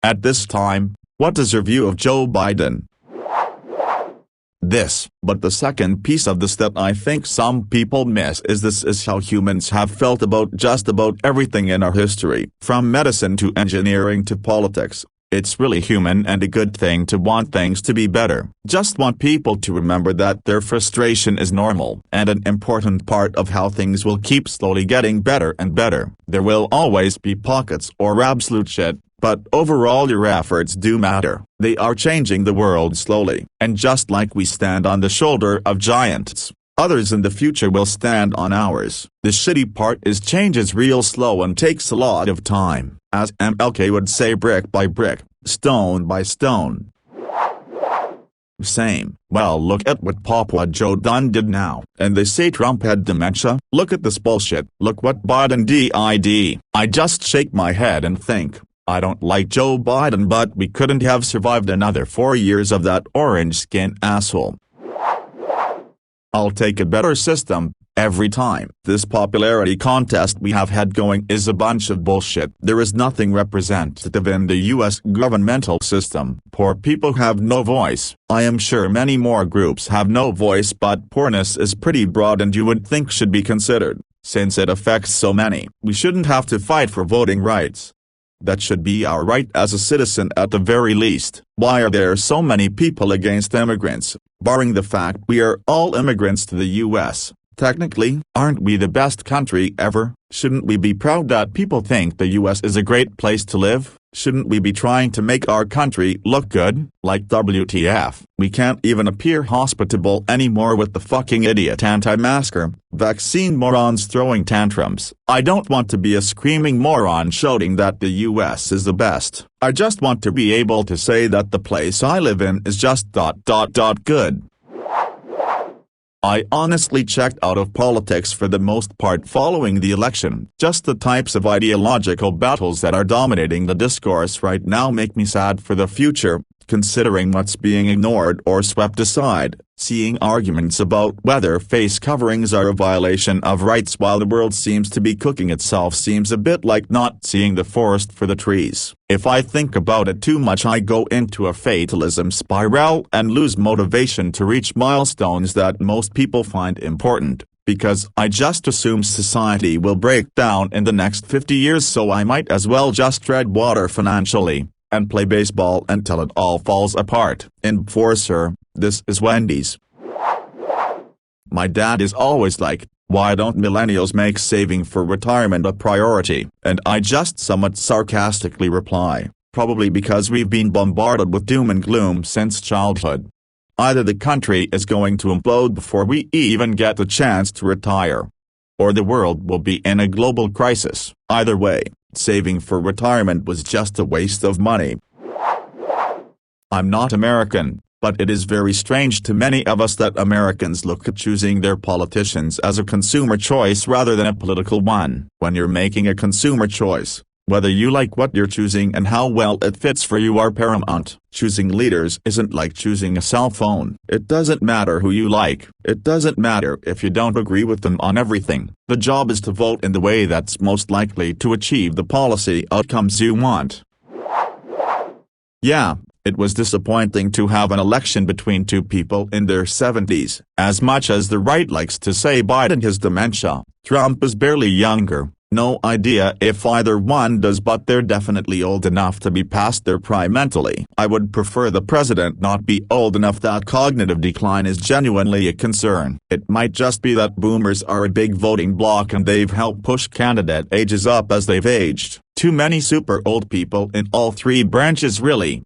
At this time, what is your view of Joe Biden? But the second piece of this that I think some people miss is this is how humans have felt about just about everything in our history, from medicine to engineering to politics. It's really human and a good thing to want things to be better. Just want people to remember that their frustration is normal and an important part of how things will keep slowly getting better and better. There will always be pockets or absolute shit, but overall your efforts do matter. They are changing the world slowly, and just like we stand on the shoulder of giants, others in the future will stand on ours. The shitty part is change is real slow and takes a lot of time. As MLK would say, brick by brick, stone by stone. Same. Well, look at what Papua Joe done did now. And they say Trump had dementia. Look at this bullshit. Look what Biden did. I just shake my head and think, I don't like Joe Biden, but we couldn't have survived another 4 years of that orange-skinned asshole. I'll take a better system. Every time. This popularity contest we have had going is a bunch of bullshit. There is nothing representative in the US governmental system. Poor people have no voice. I am sure many more groups have no voice, but poorness is pretty broad and you would think should be considered, since it affects so many. We shouldn't have to fight for voting rights. That should be our right as a citizen at the very least. Why are there so many people against immigrants, barring the fact we are all immigrants to the US? Technically, aren't we the best country ever? Shouldn't we be proud that people think the US is a great place to live? Shouldn't we be trying to make our country look good? Like WTF, we can't even appear hospitable anymore with the fucking idiot anti-masker, vaccine morons throwing tantrums. I don't want to be a screaming moron shouting that the US is the best. I just want to be able to say that the place I live in is just good. I honestly checked out of politics for the most part following the election. Just the types of ideological battles that are dominating the discourse right now make me sad for the future, considering what's being ignored or swept aside. Seeing arguments about whether face coverings are a violation of rights while the world seems to be cooking itself seems a bit like not seeing the forest for the trees. If I think about it too much, I go into a fatalism spiral and lose motivation to reach milestones that most people find important, because I just assume society will break down in the next 50 years, so I might as well just tread water financially and play baseball until it all falls apart. Enforcer, this is Wendy's. My dad is always like, why don't millennials make saving for retirement a priority? And I just somewhat sarcastically reply, probably because we've been bombarded with doom and gloom since childhood. Either the country is going to implode before we even get the chance to retire, or the world will be in a global crisis. Either way, saving for retirement was just a waste of money. I'm not American, but it is very strange to many of us that Americans look at choosing their politicians as a consumer choice rather than a political one. When you're making a consumer choice, whether you like what you're choosing and how well it fits for you are paramount. Choosing leaders isn't like choosing a cell phone. It doesn't matter who you like. It doesn't matter if you don't agree with them on everything. The job is to vote in the way that's most likely to achieve the policy outcomes you want. Yeah, it was disappointing to have an election between two people in their 70s. As much as the right likes to say Biden has dementia, Trump is barely younger. No idea if either one does, but they're definitely old enough to be past their prime mentally. I would prefer the president not be old enough that cognitive decline is genuinely a concern. It might just be that boomers are a big voting bloc and they've helped push candidate ages up as they've aged. Too many super old people in all three branches really.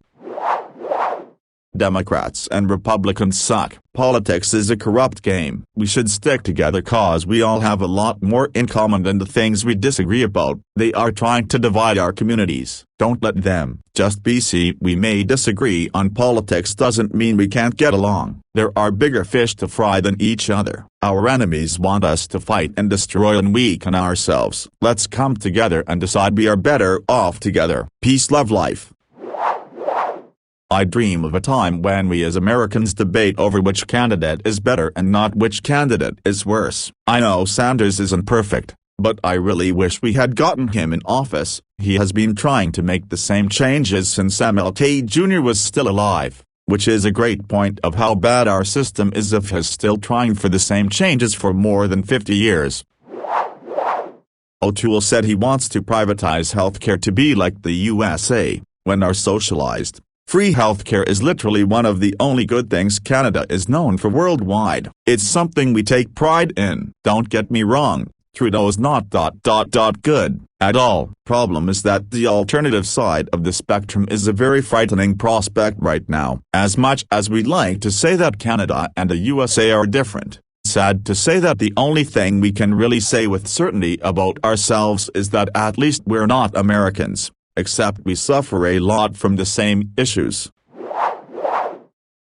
Democrats and Republicans suck. Politics is a corrupt game. We should stick together cause we all have a lot more in common than the things we disagree about. They are trying to divide our communities. Don't let them. Just see, we may disagree on politics doesn't mean we can't get along. There are bigger fish to fry than each other. Our enemies want us to fight and destroy and weaken ourselves. Let's come together and decide we are better off together. Peace, love, life. I dream of a time when we as Americans debate over which candidate is better and not which candidate is worse. I know Sanders isn't perfect, But I really wish we had gotten him in office. He has been trying to make the same changes since MLK Jr. was still alive, which is a great point of how bad our system is if he's still trying for the same changes for more than 50 years. O'Toole said he wants to privatize healthcare to be like the USA, when our socialized, free healthcare is literally one of the only good things Canada is known for worldwide. It's something we take pride in. Don't get me wrong, Trudeau's not good at all. Problem is that the alternative side of the spectrum is a very frightening prospect right now. As much as we'd like to say that Canada and the USA are different, sad to say that the only thing we can really say with certainty about ourselves is that at least we're not Americans, except we suffer a lot from the same issues.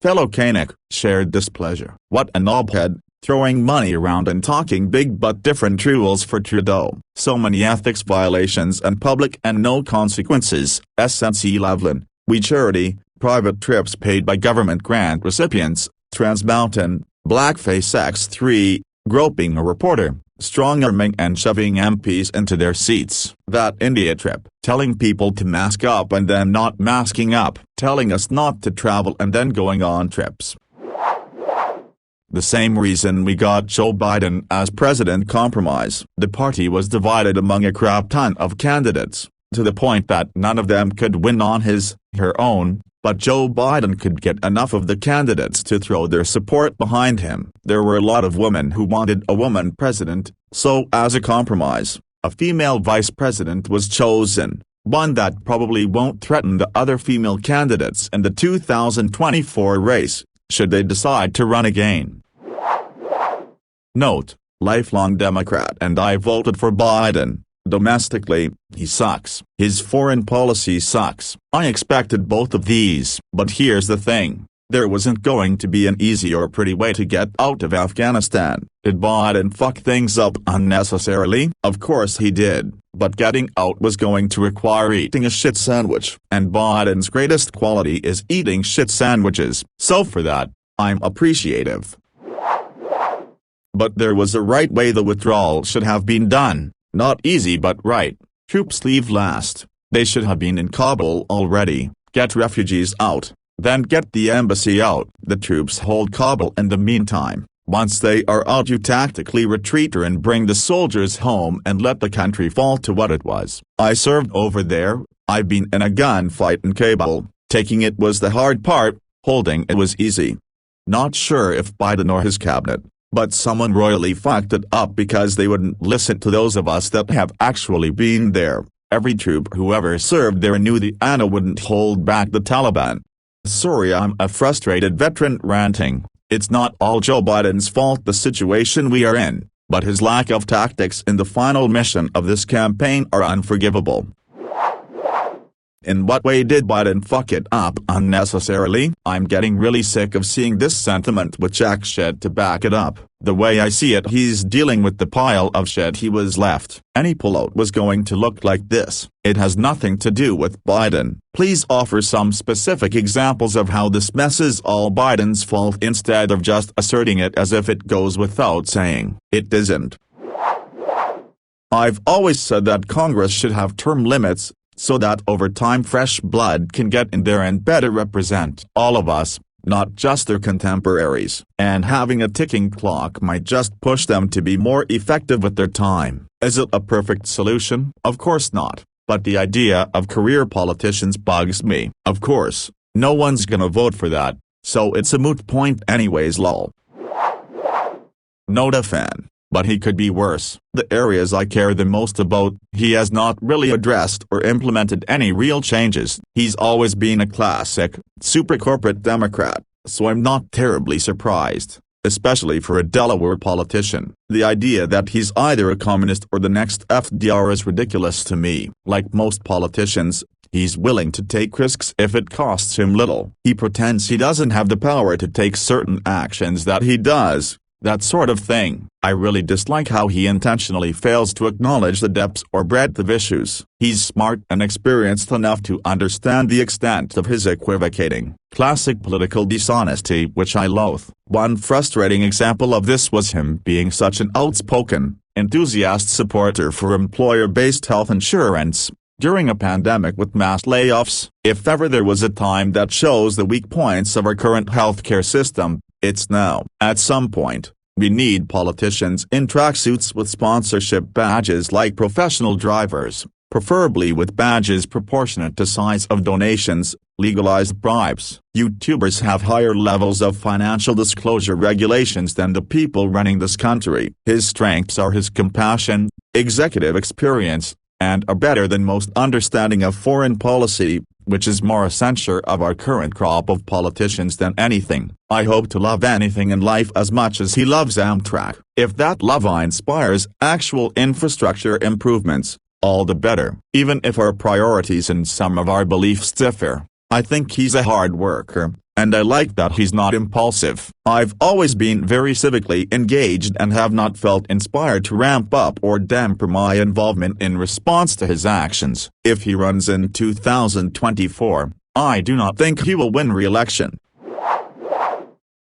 Fellow Canuck shared displeasure. What a knobhead, throwing money around and talking big but different rules for Trudeau. So many ethics violations and public and no consequences. SNC Lavalin, We Charity, private trips paid by government grant recipients, Trans Mountain, Blackface X3, groping a reporter, strong-arming and shoving MPs into their seats. That India trip, telling people to mask up and then not masking up, telling us not to travel and then going on trips. The same reason we got Joe Biden as president: compromise. The party was divided among a crap ton of candidates, to the point that none of them could win on her own. But Joe Biden could get enough of the candidates to throw their support behind him. There were a lot of women who wanted a woman president, so as a compromise, a female vice president was chosen, one that probably won't threaten the other female candidates in the 2024 race, should they decide to run again. Note: lifelong Democrat and I voted for Biden. Domestically, he sucks. His foreign policy sucks. I expected both of these. But here's the thing. There wasn't going to be an easy or pretty way to get out of Afghanistan. Did Biden fuck things up unnecessarily? Of course he did. But getting out was going to require eating a shit sandwich. And Biden's greatest quality is eating shit sandwiches. So for that, I'm appreciative. But there was a right way the withdrawal should have been done. Not easy but right. Troops leave last. They should have been in Kabul already. Get refugees out, then get the embassy out. The troops hold Kabul in the meantime. Once they are out, you tactically retreat and bring the soldiers home and let the country fall to what it was. I served over there. I've been in a gunfight in Kabul. Taking it was the hard part, holding it was easy. Not sure if Biden or his cabinet, but someone royally fucked it up because they wouldn't listen to those of us that have actually been there. Every troop who ever served there knew the ANA wouldn't hold back the Taliban. Sorry, I'm a frustrated veteran ranting. It's not all Joe Biden's fault the situation we are in, but his lack of tactics in the final mission of this campaign are unforgivable. In what way did Biden fuck it up unnecessarily? I'm getting really sick of seeing this sentiment with jack shit to back it up. The way I see it, he's dealing with the pile of shit he was left. Any pullout was going to look like this. It has nothing to do with Biden. Please offer some specific examples of how this mess is all Biden's fault instead of just asserting it as if it goes without saying. It isn't. I've always said that Congress should have term limits, so that over time fresh blood can get in there and better represent all of us, not just their contemporaries. And having a ticking clock might just push them to be more effective with their time. Is it a perfect solution? Of course not. But the idea of career politicians bugs me. Of course, no one's gonna vote for that, so it's a moot point anyways lol. Not a fan. But he could be worse. The areas I care the most about, he has not really addressed or implemented any real changes. He's always been a classic, super corporate Democrat, so I'm not terribly surprised, especially for a Delaware politician. The idea that he's either a communist or the next FDR is ridiculous to me. Like most politicians, he's willing to take risks if it costs him little. He pretends he doesn't have the power to take certain actions that he does, that sort of thing. I really dislike how he intentionally fails to acknowledge the depths or breadth of issues. He's smart and experienced enough to understand the extent of his equivocating, classic political dishonesty which I loathe. One frustrating example of this was him being such an outspoken, enthusiastic supporter for employer-based health insurance during a pandemic with mass layoffs. If ever there was a time that shows the weak points of our current healthcare system, it's now. At some point, we need politicians in tracksuits with sponsorship badges like professional drivers, preferably with badges proportionate to size of donations, legalized bribes. YouTubers have higher levels of financial disclosure regulations than the people running this country. His strengths are his compassion, executive experience, and a better than most understanding of foreign policy, which is more a censure of our current crop of politicians than anything. I hope to love anything in life as much as he loves Amtrak. If that love inspires actual infrastructure improvements, all the better. Even if our priorities and some of our beliefs differ, I think he's a hard worker, and I like that he's not impulsive. I've always been very civically engaged and have not felt inspired to ramp up or dampen my involvement in response to his actions. If he runs in 2024, I do not think he will win re-election.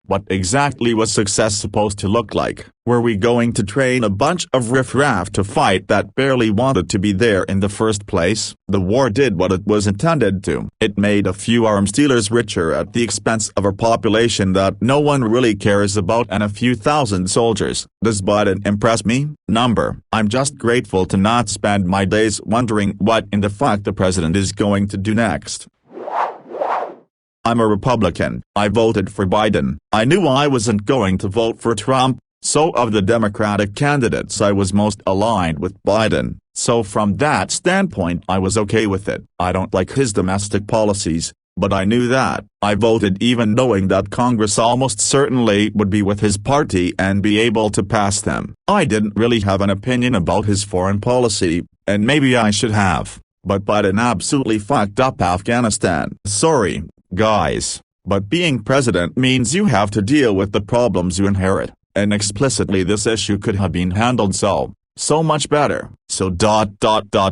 What exactly was success supposed to look like? Were we going to train a bunch of riffraff to fight that barely wanted to be there in the first place? The war did what it was intended to. It made a few arms dealers richer at the expense of a population that no one really cares about and a few thousand soldiers. Does Biden impress me? Number. I'm just grateful to not spend my days wondering what in the fuck the president is going to do next. I'm a Republican. I voted for Biden. I knew I wasn't going to vote for Trump, so of the Democratic candidates I was most aligned with Biden, so from that standpoint I was okay with it. I don't like his domestic policies, but I knew that. I voted even knowing that Congress almost certainly would be with his party and be able to pass them. I didn't really have an opinion about his foreign policy, and maybe I should have, but Biden absolutely fucked up Afghanistan. Sorry, guys, but being president means you have to deal with the problems you inherit, and explicitly this issue could have been handled so much better. So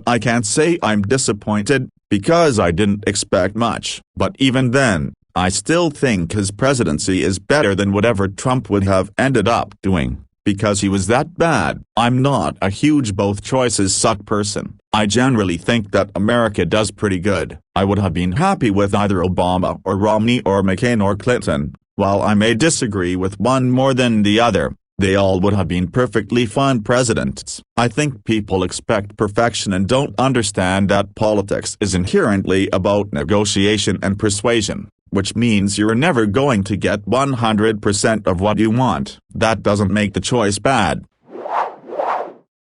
I can't say I'm disappointed, because I didn't expect much. But even then, I still think his presidency is better than whatever Trump would have ended up doing, because he was that bad. I'm not a huge both choices suck person. I generally think that America does pretty good. I would have been happy with either Obama or Romney or McCain or Clinton. While I may disagree with one more than the other, they all would have been perfectly fine presidents. I think people expect perfection and don't understand that politics is inherently about negotiation and persuasion, which means you're never going to get 100% of what you want. That doesn't make the choice bad.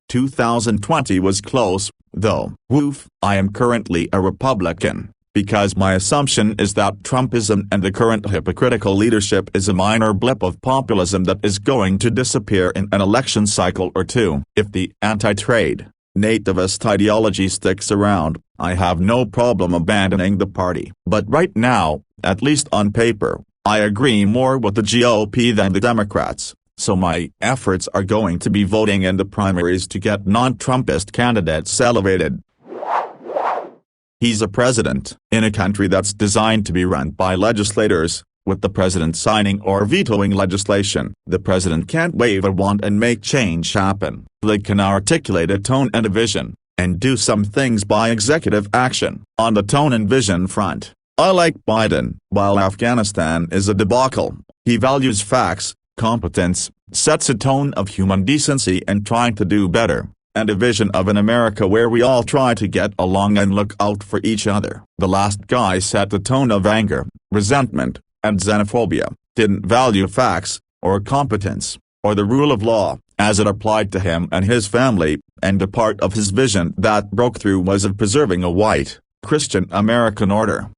2020 was close, though. Woof. I am currently a Republican, because my assumption is that Trumpism and the current hypocritical leadership is a minor blip of populism that is going to disappear in an election cycle or two. If the anti-trade, nativist ideology sticks around, I have no problem abandoning the party. But right now, at least on paper, I agree more with the GOP than the Democrats, so my efforts are going to be voting in the primaries to get non-Trumpist candidates elevated. He's a president in a country that's designed to be run by legislators, with the president signing or vetoing legislation. The president can't wave a wand and make change happen. They can articulate a tone and a vision, and do some things by executive action. On the tone and vision front, I like Biden. While Afghanistan is a debacle, he values facts, competence, sets a tone of human decency and trying to do better, and a vision of an America where we all try to get along and look out for each other. The last guy set the tone of anger, resentment, and xenophobia, didn't value facts, or competence, or the rule of law, as it applied to him and his family, and a part of his vision that broke through was of preserving a white, Christian American order.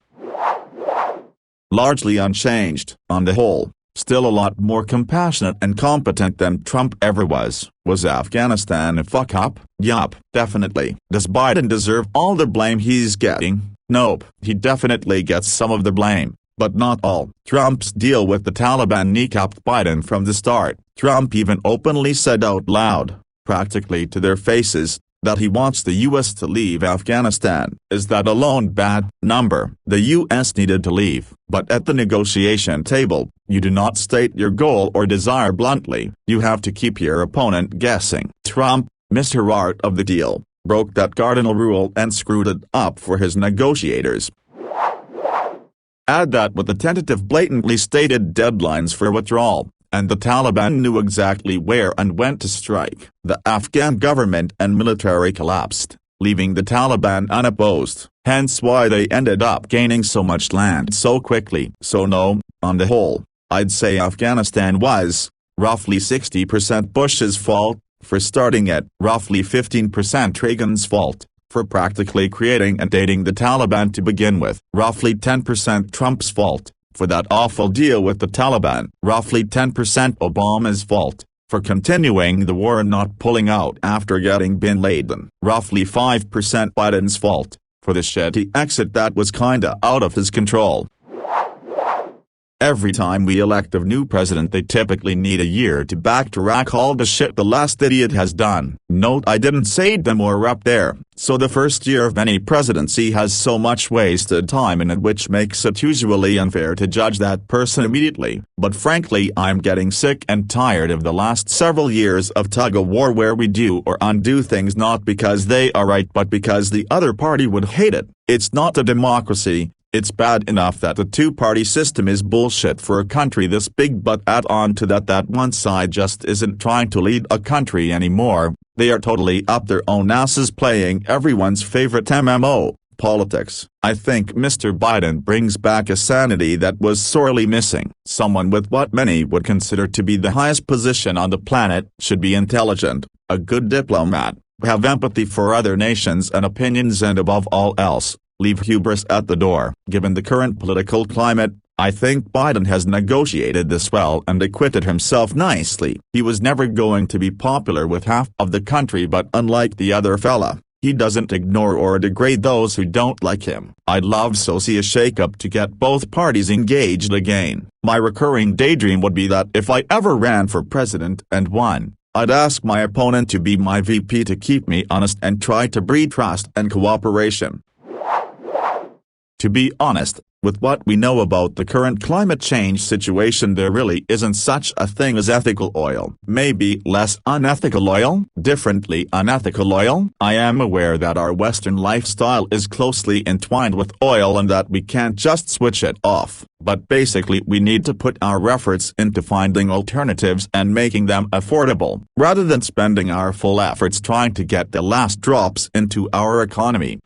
Largely unchanged. On the whole, still a lot more compassionate and competent than Trump ever was. Was Afghanistan a fuck-up? Yup, definitely. Does Biden deserve all the blame he's getting? Nope. He definitely gets some of the blame, but not all. Trump's deal with the Taliban kneecapped Biden from the start. Trump even openly said out loud, practically to their faces, that he wants the U.S. to leave Afghanistan. Is that alone bad? Number. The U.S. needed to leave, but at the negotiation table, you do not state your goal or desire bluntly. You have to keep your opponent guessing. Trump, Mr. Art of the Deal, broke that cardinal rule and screwed it up for his negotiators. Add that with the tentative blatantly stated deadlines for withdrawal, and the Taliban knew exactly where and when to strike. The Afghan government and military collapsed, leaving the Taliban unopposed, hence why they ended up gaining so much land so quickly. So no, on the whole, I'd say Afghanistan was, roughly 60% Bush's fault, for starting it, roughly 15% Reagan's fault, for practically creating and dating the Taliban to begin with, roughly 10% Trump's fault, for that awful deal with the Taliban, roughly 10% Obama's fault, for continuing the war and not pulling out after getting bin Laden, roughly 5% Biden's fault, for the shitty exit that was kinda out of his control. Every time we elect a new president they typically need a year to backtrack all the shit the last idiot has done. Note I didn't say them or up there, so the first year of any presidency has so much wasted time in it which makes it usually unfair to judge that person immediately. But frankly I'm getting sick and tired of the last several years of tug-of-war where we do or undo things not because they are right but because the other party would hate it. It's not a democracy. It's bad enough that the two-party system is bullshit for a country this big, but add on to that one side just isn't trying to lead a country anymore. They are totally up their own asses playing everyone's favorite MMO, politics. I think Mr. Biden brings back a sanity that was sorely missing. Someone with what many would consider to be the highest position on the planet should be intelligent, a good diplomat, have empathy for other nations and opinions, and above all else, leave hubris at the door. Given the current political climate, I think Biden has negotiated this well and acquitted himself nicely. He was never going to be popular with half of the country, but unlike the other fella, he doesn't ignore or degrade those who don't like him. I'd love to see a shakeup to get both parties engaged again. My recurring daydream would be that if I ever ran for president and won, I'd ask my opponent to be my VP to keep me honest and try to breed trust and cooperation. To be honest, with what we know about the current climate change situation, there really isn't such a thing as ethical oil. Maybe less unethical oil? Differently unethical oil? I am aware that our Western lifestyle is closely entwined with oil and that we can't just switch it off, but basically we need to put our efforts into finding alternatives and making them affordable, rather than spending our full efforts trying to get the last drops into our economy.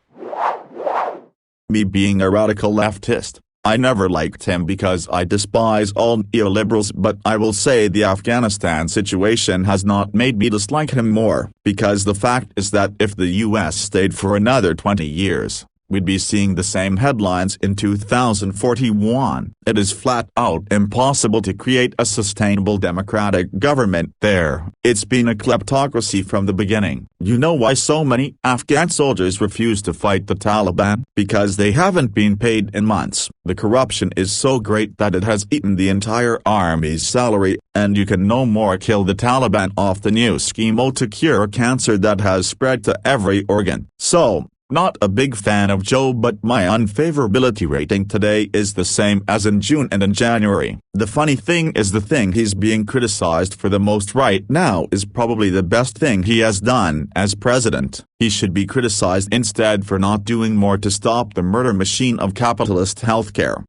Me being a radical leftist, I never liked him because I despise all neoliberals, but I will say the Afghanistan situation has not made me dislike him more, because the fact is that if the US stayed for another 20 years, we'd be seeing the same headlines in 2041. It is flat out impossible to create a sustainable democratic government there. It's been a kleptocracy from the beginning. You know why so many Afghan soldiers refuse to fight the Taliban? Because they haven't been paid in months. The corruption is so great that it has eaten the entire army's salary, and you can no more kill the Taliban off the new schemo to cure cancer that has spread to every organ. So, not a big fan of Joe, but my unfavorability rating today is the same as in June and in January. The funny thing is the thing he's being criticized for the most right now is probably the best thing he has done as president. He should be criticized instead for not doing more to stop the murder machine of capitalist healthcare.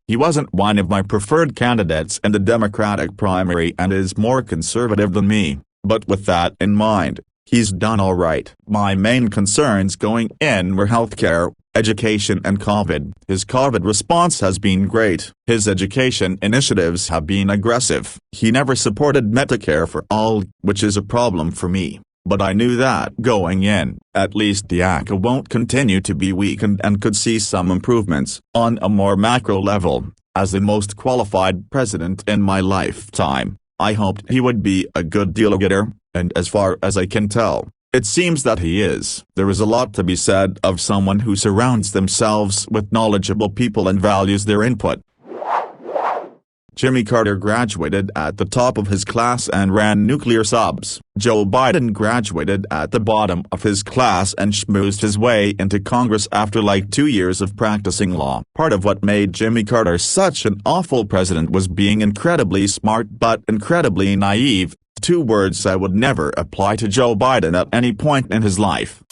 He wasn't one of my preferred candidates in the Democratic primary and is more conservative than me, but with that in mind, he's done all right. My main concerns going in were healthcare, education and COVID. His COVID response has been great. His education initiatives have been aggressive. He never supported Medicare for all, which is a problem for me. But I knew that going in. At least the ACA won't continue to be weakened and could see some improvements. On a more macro level, as the most qualified president in my lifetime, I hoped he would be a good deal getter. And as far as I can tell, It seems that he is. There is a lot to be said of someone who surrounds themselves with knowledgeable people and values their input. Jimmy Carter graduated at the top of his class and ran nuclear subs. Joe Biden graduated at the bottom of his class and schmoozed his way into Congress after like 2 years of practicing law. Part of what made Jimmy Carter such an awful president was being incredibly smart but incredibly naive, 2 words I would never apply to Joe Biden at any point in his life.